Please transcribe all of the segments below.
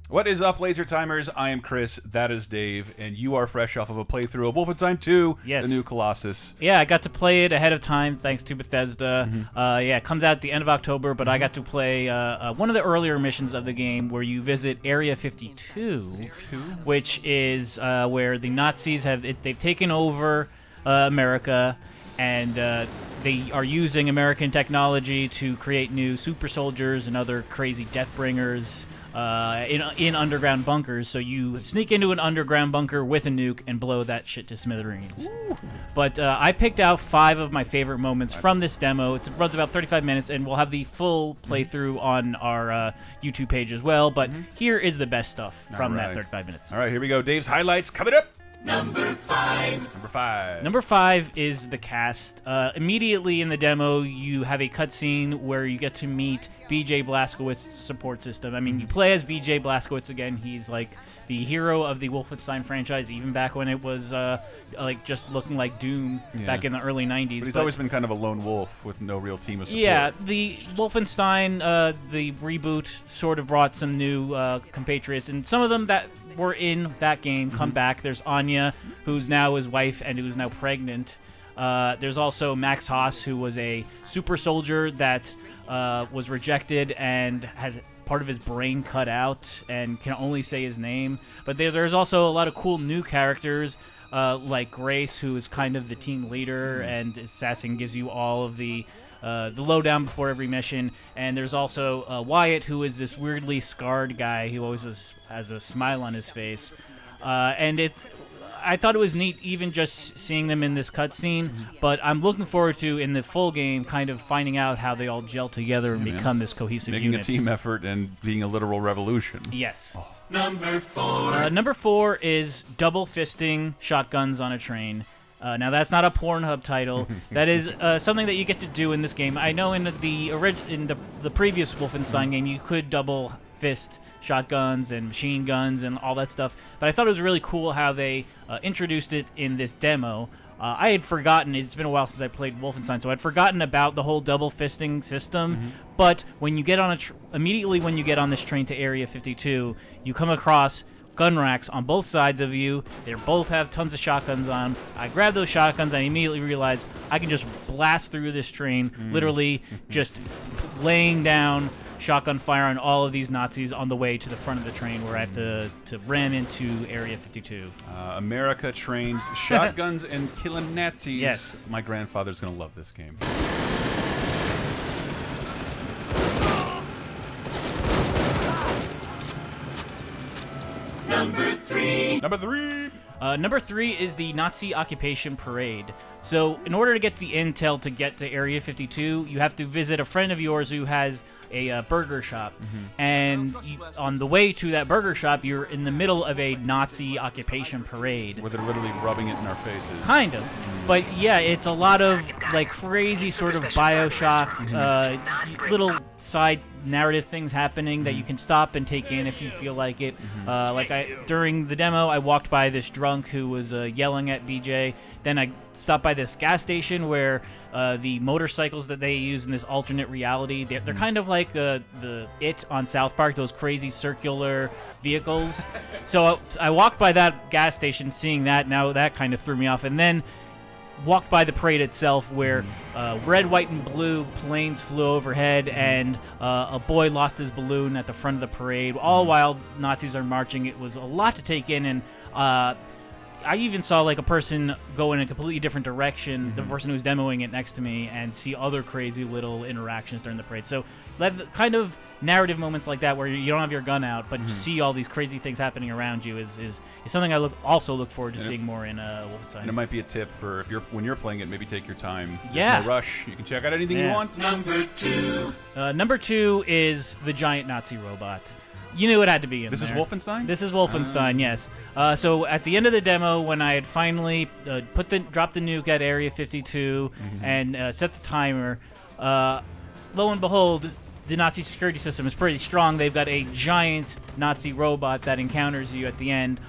What is up, Laser Timers? I am Chris, that is Dave, and you are fresh off of a playthrough of Wolfenstein II, Yes. the new Colossus. Yeah, I got to play it ahead of time thanks to Bethesda. Yeah, it comes out at the end of October, but I got to play one of the earlier missions of the game where you visit Area 52, which is where the Nazis they've taken over America, and they are using American technology to create new super soldiers and other crazy Deathbringers in underground bunkers. So you sneak into an underground bunker with a nuke and blow that shit to smithereens. Ooh. But I picked out 5 of my favorite moments from this demo. It runs about 35 minutes, and we'll have the full playthrough on our YouTube page as well. But here is the best stuff from that 35 minutes. All right, here we go. Dave's highlights coming up. Number 5. Number 5 is the cast. Immediately in the demo, you have a cutscene where you get to meet B.J. Blazkowicz's support system. I mean, you play as B.J. Blazkowicz again. He's like the hero of the Wolfenstein franchise, even back when it was like just looking like Doom back in the early 90s. But he's always been kind of a lone wolf with no real team of support. Yeah, the Wolfenstein, the reboot, sort of brought some new compatriots, and some of them that were in that game come back. There's Anya, who's now his wife and who's now pregnant. There's also Max Haas, who was a super soldier that was rejected and has part of his brain cut out and can only say his name. But there's also a lot of cool new characters, like Grace, who is kind of the team leader, and Assassin gives you all of the lowdown before every mission. And there's also Wyatt, who is this weirdly scarred guy who always has a smile on his face. And I thought it was neat even just seeing them in this cutscene, but I'm looking forward to, in the full game, kind of finding out how they all gel together and become this cohesive unit. Making a team effort and being a literal revolution. Yes. Oh. Number 4. Number 4 is double fisting shotguns on a train. Now, that's not a Pornhub title. That is something that you get to do in this game. I know in the previous Wolfenstein game, you could double fist shotguns and machine guns and all that stuff, but I thought it was really cool how they introduced it in this demo. I had forgotten, it's been a while since I played Wolfenstein, so I'd forgotten about the whole double fisting system, but when you get on immediately when you get on this train to Area 52, you come across gun racks on both sides of you. They both have tons of shotguns on. I grabbed those shotguns, and I immediately realized I can just blast through this train, literally just laying down shotgun fire on all of these Nazis on the way to the front of the train where I have to ram into Area 52. America trains shotguns and killing Nazis. Yes. My grandfather's going to love this game. Number 3. Number 3 is the Nazi occupation parade. So in order to get the intel to get to Area 52, you have to visit a friend of yours who has a burger shop. And on the way to that burger shop, you're in the middle of a Nazi occupation parade. Where they're literally rubbing it in our faces. Kind of. But yeah, it's a lot of like crazy sort of Bioshock, little side narrative things happening that you can stop and take in if you feel like it. During the demo, I walked by this drunk who was yelling at BJ. Then I stopped by this gas station where the motorcycles that they use in this alternate reality, they're kind of like the It on South Park, those crazy circular vehicles. So I walked by that gas station seeing that. Now that kind of threw me off. And then walked by the parade itself where red, white, and blue planes flew overhead, and a boy lost his balloon at the front of the parade, all while Nazis are marching. It was a lot to take in, and I even saw like a person go in a completely different direction, the person who was demoing it next to me, and see other crazy little interactions during the parade. So kind of narrative moments like that where you don't have your gun out, but see all these crazy things happening around you is something I also look forward to seeing more in Wolfenstein. And it might be a tip for when you're playing it, maybe take your time. Yeah. There's no rush. You can check out anything you want. Number 2. Number 2 is the giant Nazi robot. You knew it had to be in This there. is Wolfenstein? This is Wolfenstein, yes. So at the end of the demo, when I had finally dropped the nuke at Area 52 and set the timer, lo and behold, the Nazi security system is pretty strong. They've got a giant Nazi robot that encounters you at the end.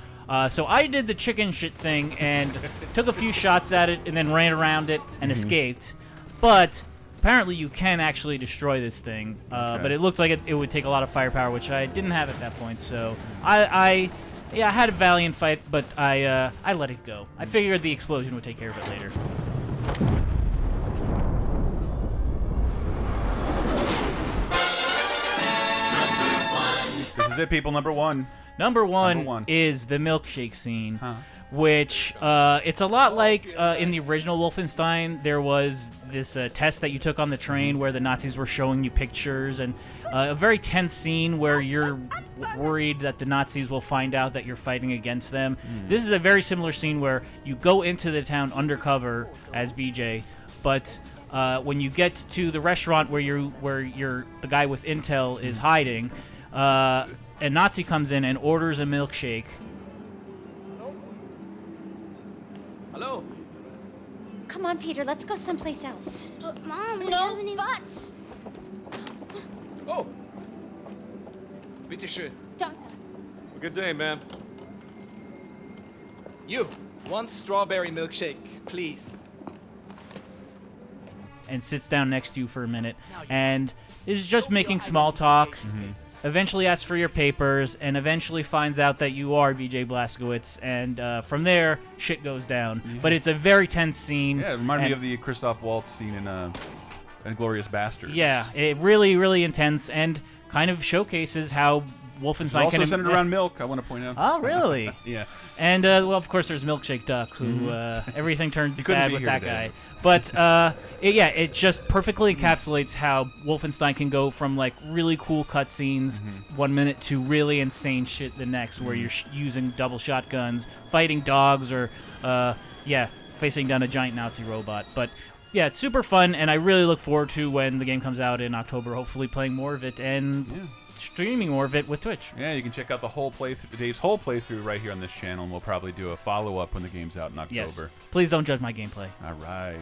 So I did the chicken shit thing and took a few shots at it and then ran around it and escaped. But apparently you can actually destroy this thing, but it looked like it would take a lot of firepower, which I didn't have at that point. So I had a valiant fight, but I let it go. I figured the explosion would take care of it later. This is it, people. Number one. Number one is the milkshake scene. Huh. Which it's a lot like in the original Wolfenstein. There was this test that you took on the train where the Nazis were showing you pictures, and a very tense scene where you're worried that the Nazis will find out that you're fighting against them. This is a very similar scene where you go into the town undercover as BJ, but when you get to the restaurant where the guy with intel is hiding, a Nazi comes in and orders a milkshake. Hello? Come on, Peter, let's go someplace else. But, Mom, we don't have any buts. Oh! Bitte schön. Danke. Good day, man. You, one strawberry milkshake, please. And sits down next to you for a minute and is just making small talk. Eventually asks for your papers, and eventually finds out that you are BJ Blazkowicz, and from there, shit goes down. But it's a very tense scene. Yeah, it reminded me of the Christoph Waltz scene in Inglourious Basterds. Yeah, it really, really intense, and kind of showcases how Wolfenstein also can... centered around milk, I want to point out. Oh, really? Yeah. And, well, of course, there's Milkshake Duck, who everything turns He couldn't bad be with here that today. guy. But, it just perfectly encapsulates how Wolfenstein can go from, like, really cool cutscenes 1 minute to really insane shit the next, where you're using double shotguns, fighting dogs, or, facing down a giant Nazi robot. But, yeah, it's super fun, and I really look forward to when the game comes out in October, hopefully playing more of it, and... streaming more of it with Twitch. Yeah, you can check out the whole playthrough, Dave's whole playthrough right here on this channel, and we'll probably do a follow-up when the game's out in October. Yes. Please don't judge my gameplay. All right.